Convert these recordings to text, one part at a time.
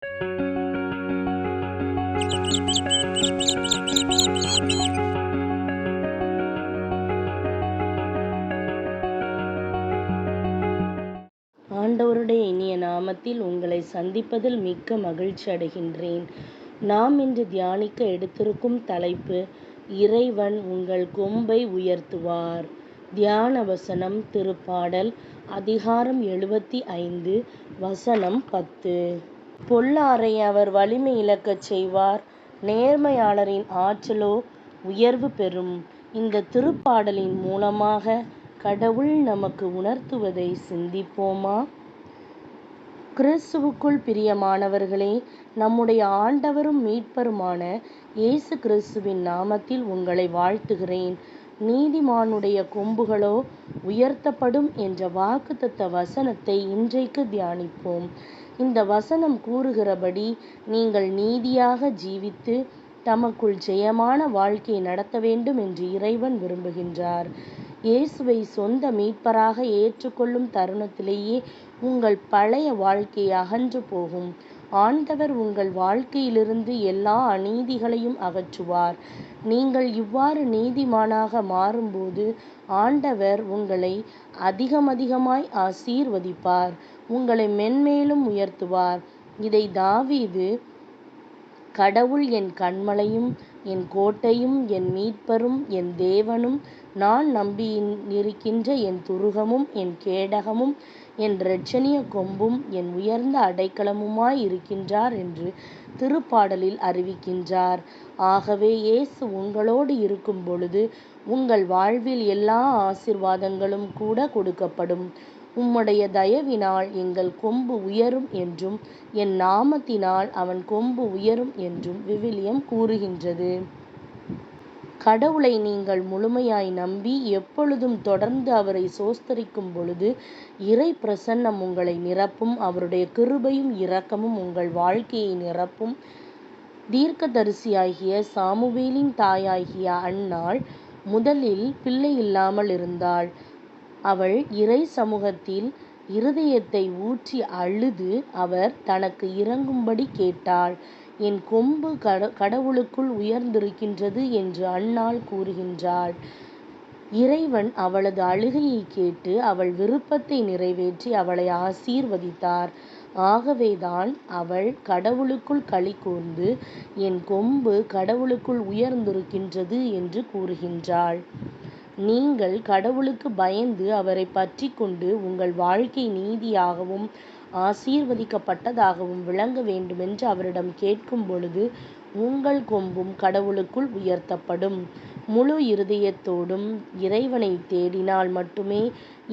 ஆண்டவருடைய இனிய நாமத்தில் உங்களை சந்திப்பதில் மிக்க மகிழ்ச்சி அடைகின்றேன். நாம் இன்று தியானிக்க எடுத்திருக்கும் தலைப்பு, இறைவன் உங்கள் கொம்பை உயர்த்துவார். தியான வசனம், திருப்பாடல் அதிகாரம் 75 வசனம் 10. பொல்லாரை அவர் வலிமை இழக்கச் செய்வார், நேர்மையாளரின் ஆற்றலோ உயர்வு பெறும். இந்த திருப்பாடலின் மூலமாக கடவுள் நமக்கு உணர்த்துவதை சிந்திப்போமா? கிறிஸ்துவுக்குள் பிரியமானவர்களே, நம்முடைய ஆண்டவரும் மீட்பருமான இயேசு கிறிஸ்துவின் நாமத்தில் உங்களை வாழ்த்துகிறேன். நீதிமானுடைய கொம்புகளோ உயர்த்தப்படும் என்ற வாக்குத்தத்த வசனத்தை இன்றைக்கு தியானிப்போம். இந்த வசனம் கூறுகிறபடி நீங்கள் நீதியாக ஜீவித்து தமக்குள் ஜெயமான வாழ்க்கையை நடத்த வேண்டும் என்று இறைவன் விரும்புகின்றார். இயேசுவை சொந்த மீட்பராக ஏற்றுக்கொள்ளும் தருணத்திலேயே உங்கள் பழைய வாழ்க்கை அகன்று போகும். ஆண்டவர் உங்கள் வாழ்க்கையிலிருந்து எல்லா அநீதிகளையும் அகற்றுவார். நீங்கள் இவ்வாறு நீதிமானாக மாறும்போது ஆண்டவர் உங்களை அதிகமாய் ஆசீர்வதிப்பார், உங்களை மென்மேலும் உயர்த்துவார். இதை தாவீது, கடவுள் என் கன்மலையும் என் கோட்டையும் என் மீட்பரும் என் தேவனும் நான் நம்பியிருக்கின்ற என் துருகமும் என் கேடகமும் என் இரட்சணிய கொம்பும் என் உயர்ந்த அடைக்கலமுமாய் இருக்கின்றார் என்று திருப்பாடலில் அறிவிக்கின்றார். ஆகவே இயேசு உங்களோடு இருக்கும் பொழுது உங்கள் வாழ்வில் எல்லா ஆசீர்வாதங்களும் கூட கொடுக்கப்படும். உம்முடைய தயவினால் எங்கள் கொம்பு உயரும் என்றும் என் நாமத்தினால் அவன் கொம்பு உயரும் என்றும் விவிலியம் கூறுகின்றது. கடவுளை நீங்கள் முழுமையாய் நம்பி எப்பொழுதும் தொடர்ந்து அவரை சோஸ்தரிக்கும் பொழுது இறை பிரசன்னம் உங்களை நிரப்பும். அவருடைய கிருபையும் இரக்கமும் உங்கள் வாழ்க்கையை நிரப்பும். தீர்க்கதரிசியாகிய சாமுவேலின் தாயாகிய அன்னாள் முதலில் பிள்ளை இல்லாமல் இருந்தாள். அவள் இறை சமூகத்தில் இருதயத்தை ஊற்றி அழுது அவர் தனக்கு இரங்கும்படி கேட்டாள். என் கொம்பு கடவுளுக்குள் உயர்ந்திருக்கின்றது என்று அன்னாள் கூறுகின்றாள். இறைவன் அவளது அழுகையை கேட்டு அவள் விருப்பத்தை நிறைவேற்றி அவளை ஆசீர்வதித்தார். ஆகவேதான் அவள் கடவுளுக்குள் களி கூர்ந்து என் கொம்பு கடவுளுக்குள் உயர்ந்திருக்கின்றது என்று கூறுகின்றாள். நீங்கள் கடவுளுக்கு பயந்து அவரை பற்றி கொண்டு உங்கள் வாழ்க்கை நீதியாகவும் ஆசீர்வதிக்கப்பட்டதாகவும் விளங்க வேண்டுமென்று அவரிடம் கேட்கும் பொழுது உங்கள் கொம்பும் கடவுளுக்குள் உயர்த்தப்படும். முழு இருதயத்தோடும் இறைவனை தேடினால் மட்டுமே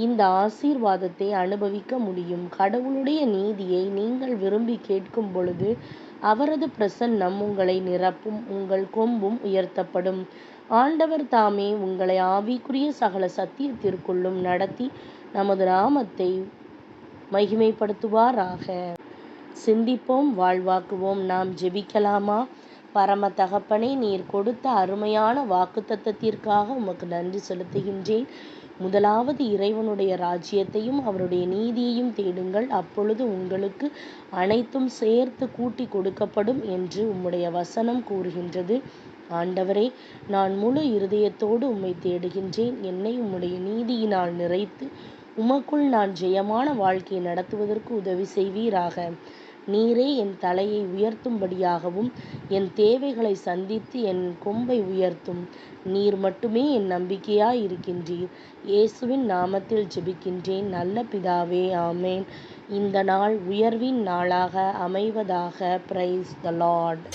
இந்த ஆசீர்வாதத்தை அனுபவிக்க முடியும். கடவுளுடைய நீதியை நீங்கள் விரும்பி கேட்கும் பொழுது அவரது பிரசன்னம் உங்களை நிரப்பும், உங்கள் கொம்பும் உயர்த்தப்படும். ஆண்டவர் தாமே உங்களை ஆவிக்குரிய சகல சத்தியத்திற்குள்ளும் நடத்தி நமது நாமத்தை மகிமைப்படுத்துவாராக. சிந்திப்போம், வாழ்வாக்குவோம். நாம் ஜெபிக்கலாமா? பரம தகப்பனே, நீர் கொடுத்த அருமையான வாக்குத்தத்தத்திற்காக உமக்கு நன்றி செலுத்துகின்றேன். முதலாவது இறைவனுடைய ராஜ்யத்தையும் அவருடைய நீதியையும் தேடுங்கள், அப்பொழுது உங்களுக்கு அனைத்தும் சேர்த்து கூட்டி கொடுக்கப்படும் என்று உம்முடைய வசனம் கூறுகின்றது. ஆண்டவரே, நான் முழு இருதயத்தோடு உம்மை தேடுகின்றேன். என்னை உம்முடைய நீதியினால் நிறைத்து உமக்குள் நான் ஜெயமான வாழ்க்கையை நடத்துவதற்கு உதவி செய்வீராக. நீரே என் தலையை உயர்த்தும்படியாகவும் என் தேவைகளை சந்தித்து என் கொம்பை உயர்த்தும். நீர் மட்டுமே என் நம்பிக்கையாய் இருக்கின்றீர். இயேசுவின் நாமத்தில் ஜெபிக்கின்றேன் நல்ல பிதாவே, ஆமேன். இந்த நாள் உயர்வின் நாளாக அமைவதாக. Praise the Lord.